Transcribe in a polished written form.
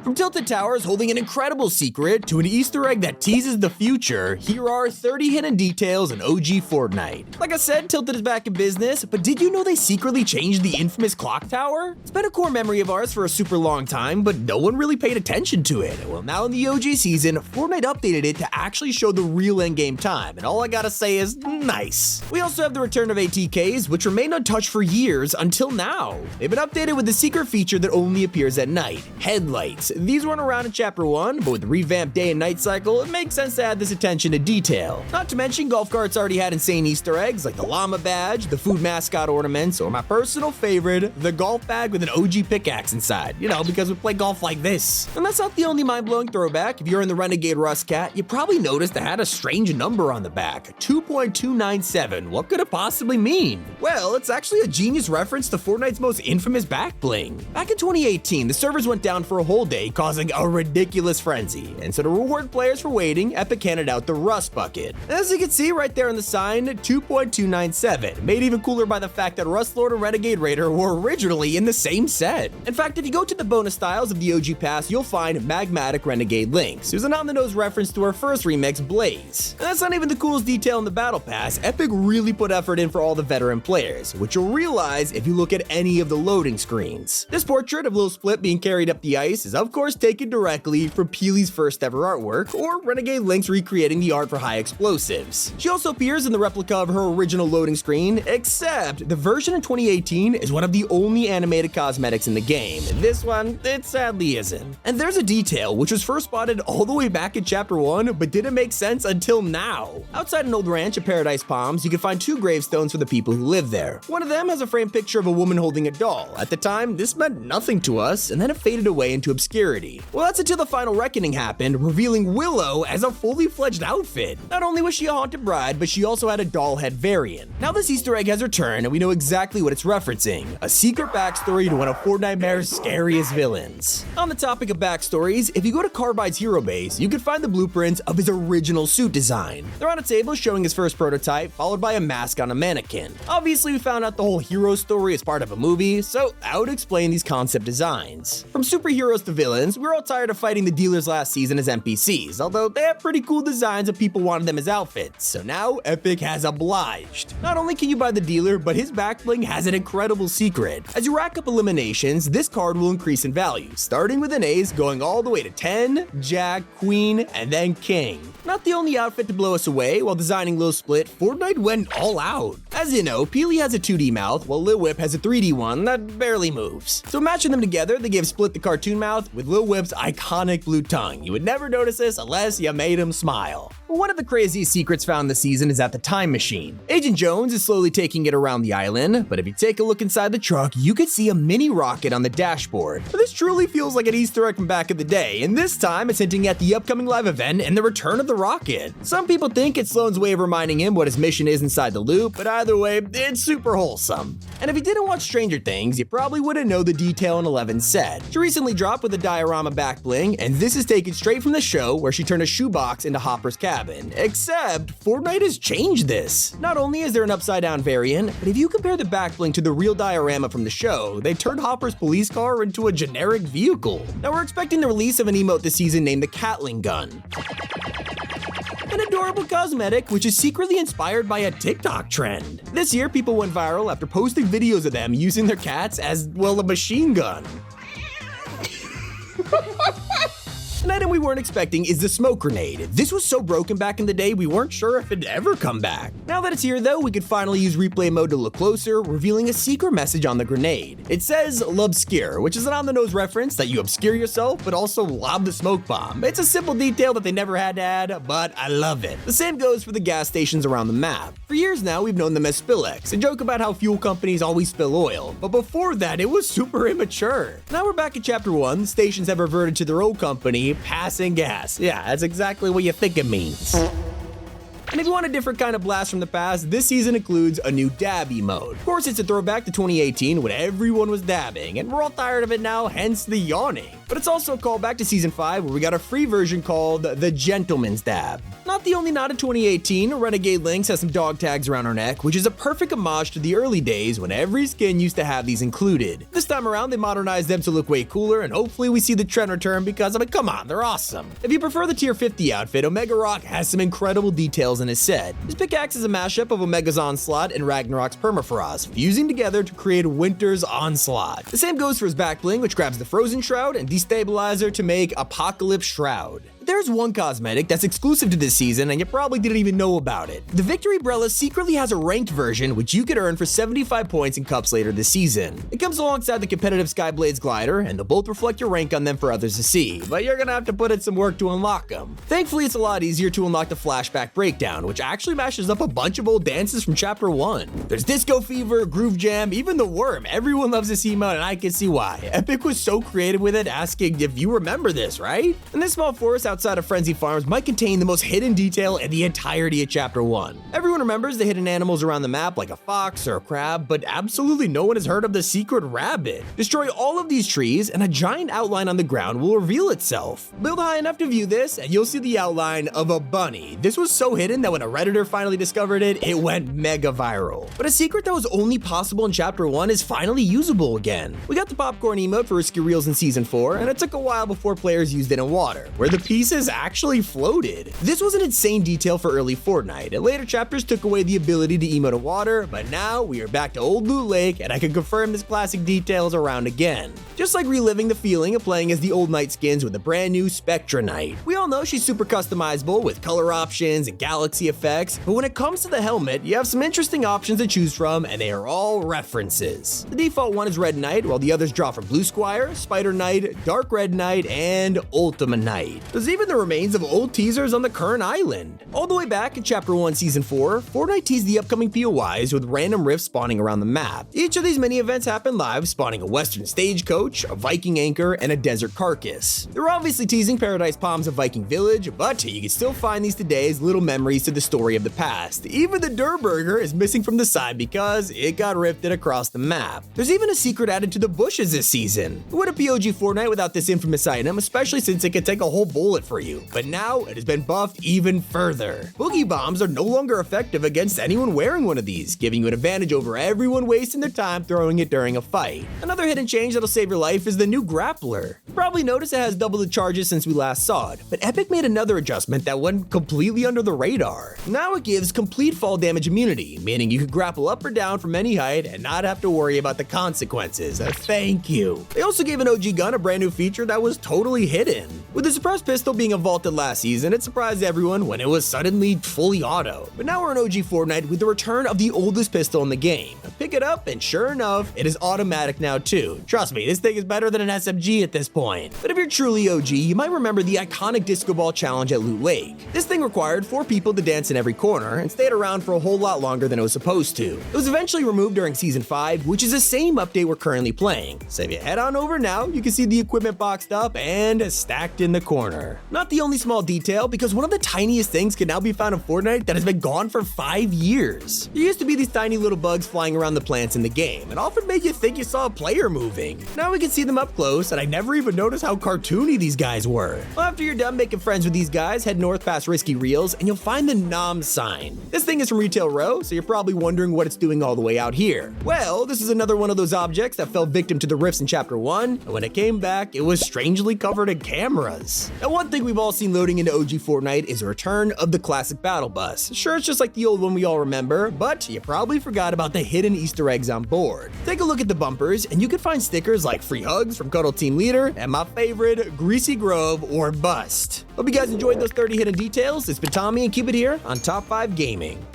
From Tilted Towers holding an incredible secret to an Easter egg that teases the future, here are 30 hidden details in OG Fortnite. Like I said, Tilted is back in business, but did you know they secretly changed the infamous clock tower? It's been a core memory of ours for a super long time, but no one really paid attention to it. Well, now in the OG season, Fortnite updated it to actually show the real endgame time, and all I gotta say is nice. We also have the return of ATKs, which remained untouched for years until now. They've been updated with a secret feature that only appears at night: headlights. These weren't around in Chapter 1, but with the revamped day and night cycle, it makes sense to add this attention to detail. Not to mention, golf carts already had insane Easter eggs like the llama badge, the food mascot ornaments, or my personal favorite, the golf bag with an OG pickaxe inside. You know, because we play golf like this. And that's not the only mind-blowing throwback. If you're in the Renegade Rust Cat, you probably noticed it had a strange number on the back, 2.297. What could it possibly mean? Well, it's actually a genius reference to Fortnite's most infamous back bling. Back in 2018, the servers went down for a whole day, causing a ridiculous frenzy. And so to reward players for waiting, Epic handed out the Rust Bucket. As you can see right there on the sign, 2.297, made even cooler by the fact that Rust Lord and Renegade Raider were originally in the same set. In fact, if you go to the bonus styles of the OG Pass, you'll find Magmatic Renegade Lynx, who's an on-the-nose reference to our first remix, Blaze. And that's not even the coolest detail in the Battle Pass. Epic really put effort in for all the veteran players, which you'll realize if you look at any of the loading screens. This portrait of Lil Split being carried up the ice is of course taken directly from Peely's first ever artwork, or Renegade Lynx recreating the art for High Explosives. She also appears in the replica of her original loading screen, except the version in 2018 is one of the only animated cosmetics in the game. This one, it sadly isn't. And there's a detail which was first spotted all the way back in Chapter 1, but didn't make sense until now. Outside an old ranch at Paradise Palms, you can find two gravestones for the people who live there. One of them has a framed picture of a woman holding a doll. At the time, this meant nothing to us, and then it faded away into obscurity. Well, that's until the final reckoning happened, revealing Willow as a fully fledged outfit. Not only was she a haunted bride, but she also had a doll head variant. Now this Easter egg has returned, and we know exactly what it's referencing: a secret backstory to one of Fortnite's scariest villains. On the topic of backstories, if you go to Carbide's hero base, you can find the blueprints of his original suit design. They're on a table showing his first prototype, followed by a mask on a mannequin. Obviously, we found out the whole hero story is part of a movie, so that would explain these concept designs. From superheroes to villains, we're all tired of fighting the dealers last season as NPCs, although they have pretty cool designs and people wanted them as outfits, so now Epic has obliged. Not only can you buy the dealer, but his back bling has an incredible secret. As you rack up eliminations, this card will increase in value, starting with an ace going all the way to 10, Jack, Queen, and then King. Not the only outfit to blow us away. While designing Lil Split, Fortnite went all out. As you know, Peely has a 2D mouth, while Lil Whip has a 3D one that barely moves. So matching them together, they gave Split the cartoon mouth with Lil Whip's iconic blue tongue. You would never notice this unless you made him smile. One of the craziest secrets found this season is at the time machine. Agent Jones is slowly taking it around the island, but if you take a look inside the truck, you could see a mini rocket on the dashboard. But this truly feels like an Easter egg from back in the day, and this time it's hinting at the upcoming live event and the return of the rocket. Some people think it's Sloan's way of reminding him what his mission is inside the loop, but either way, it's super wholesome. And if you didn't watch Stranger Things, you probably wouldn't know the detail in Eleven's set. She recently dropped with a diorama back bling, and this is taken straight from the show where she turned a shoebox into Hopper's cabin. Except, Fortnite has changed this. Not only is there an upside down variant, but if you compare the back bling to the real diorama from the show, they turned Hopper's police car into a generic vehicle. Now we're expecting the release of an emote this season named the Catling Gun. An adorable cosmetic which is secretly inspired by a TikTok trend. This year, people went viral after posting videos of them using their cats as, well, a machine gun. An item we weren't expecting is the smoke grenade. This was so broken back in the day, we weren't sure if it'd ever come back. Now that it's here though, we could finally use replay mode to look closer, revealing a secret message on the grenade. It says "Lobscure," which is an on-the-nose reference that you obscure yourself, but also lob the smoke bomb. It's a simple detail that they never had to add, but I love it. The same goes for the gas stations around the map. For years now, we've known them as Spillex, a joke about how fuel companies always spill oil, but before that, it was super immature. Now we're back at Chapter 1, the stations have reverted to their old company, passing gas. Yeah, that's exactly what you think it means. And if you want a different kind of blast from the past, this season includes a new dab mode. Of course, it's a throwback to 2018 when everyone was dabbing, and we're all tired of it now, hence the yawning. But it's also a callback to Season 5 where we got a free version called the Gentleman's Dab. Not the only nod of 2018, Renegade Lynx has some dog tags around her neck, which is a perfect homage to the early days when every skin used to have these included. This time around, they modernized them to look way cooler, and hopefully we see the trend return because, I mean, come on, they're awesome. If you prefer the Tier 50 outfit, Omega Rock has some incredible details in his set. His pickaxe is a mashup of Omega's Onslaught and Ragnarok's Permafrost, fusing together to create Winter's Onslaught. The same goes for his back bling, which grabs the Frozen Shroud and Destabilizer to make Apocalypse Shroud. There's one cosmetic that's exclusive to this season and you probably didn't even know about it. The Victory Umbrella secretly has a ranked version which you could earn for 75 points in cups later this season. It comes alongside the competitive Skyblades glider and they'll both reflect your rank on them for others to see, but you're gonna have to put in some work to unlock them. Thankfully, it's a lot easier to unlock the Flashback Breakdown, which actually mashes up a bunch of old dances from Chapter 1. There's Disco Fever, Groove Jam, even the Worm. Everyone loves this emote and I can see why. Epic was so creative with it, asking if you remember this, right? And this small forest outside of Frenzy Farms might contain the most hidden detail in the entirety of Chapter 1. Everyone remembers the hidden animals around the map like a fox or a crab, but absolutely no one has heard of the secret rabbit. Destroy all of these trees and a giant outline on the ground will reveal itself. Build high enough to view this and you'll see the outline of a bunny. This was so hidden that when a Redditor finally discovered it, it went mega viral. But a secret that was only possible in Chapter 1 is finally usable again. We got the popcorn emote for Risky Reels in Season 4, and it took a while before players used it in water, where the pieces actually floated. This was an insane detail for early Fortnite, and later chapters took away the ability to emote in water, but now we are back to Old Loot Lake, and I can confirm this classic detail is around again. Just like reliving the feeling of playing as the old Knight skins with a brand new Spectra Knight. We all know she's super customizable with color options and galaxy effects, but when it comes to the helmet, you have some interesting options to choose from, and they are all references. The default one is Red Knight, while the others draw from Blue Squire, Spider Knight, Dark Red Knight, and Ultima Knight. There's even the remains of old teasers on the current island. All the way back in Chapter 1 Season 4, Fortnite teased the upcoming POIs with random rifts spawning around the map. Each of these mini events happen live, spawning a western stagecoach, a Viking anchor, and a desert carcass. They're obviously teasing Paradise Palms of Viking Village, but you can still find these today as little memories to the story of the past. Even the Durr Burger is missing from the side because it got rifted across the map. There's even a secret added to the bushes this season. It would a POG Fortnite without this infamous item, especially since it could take a whole bullet for you. But now it has been buffed even further. Boogie Bombs are no longer effective against anyone wearing one of these, giving you an advantage over everyone wasting their time throwing it during a fight. Another hidden change that'll save your life is the new Grappler. You probably noticed it has double the charges since we last saw it, but Epic made another adjustment that went completely under the radar. Now it gives complete fall damage immunity, meaning you can grapple up or down from any height and not have to worry about the consequences. Thank you. They also gave an OG gun a brand new feature that was totally hidden. With the suppressed pistol being vaulted last season, it surprised everyone when it was suddenly fully auto. But now we're in OG Fortnite with the return of the oldest pistol in the game. Pick it up and sure enough, it is automatic now too. Trust me, this thing is better than an SMG at this point. But if you're truly OG, you might remember the iconic Disco Ball challenge at Loot Lake. This thing required 4 people to dance in every corner and stayed around for a whole lot longer than it was supposed to. It was eventually removed during Season 5, which is the same update we're currently playing. So if you head on over now, you can see the equipment boxed up and stacked in the corner. Not the only small detail, because one of the tiniest things can now be found in Fortnite that has been gone for 5 years. There used to be these tiny little bugs flying around the plants in the game, and often made you think you saw a player moving. Now we can see them up close, and I never even noticed how cartoony these guys were. Well, after you're done making friends with these guys, head north past Risky Reels, and you'll find the Nom Sign. This thing is from Retail Row, so you're probably wondering what it's doing all the way out here. Well, this is another one of those objects that fell victim to the rifts in Chapter 1, and when it came back, it was strangely covered in cameras. Now, one thing we've all seen loading into OG Fortnite is a return of the classic battle bus. Sure, it's just like the old one we all remember, but you probably forgot about the hidden Easter eggs on board. Take a look at the bumpers, and you can find stickers like Free Hugs from Cuddle Team Leader, and my favorite, Greasy Grove or Bust. Hope you guys enjoyed those 30 hidden details. It's been Tommy, and keep it here on Top 5 Gaming.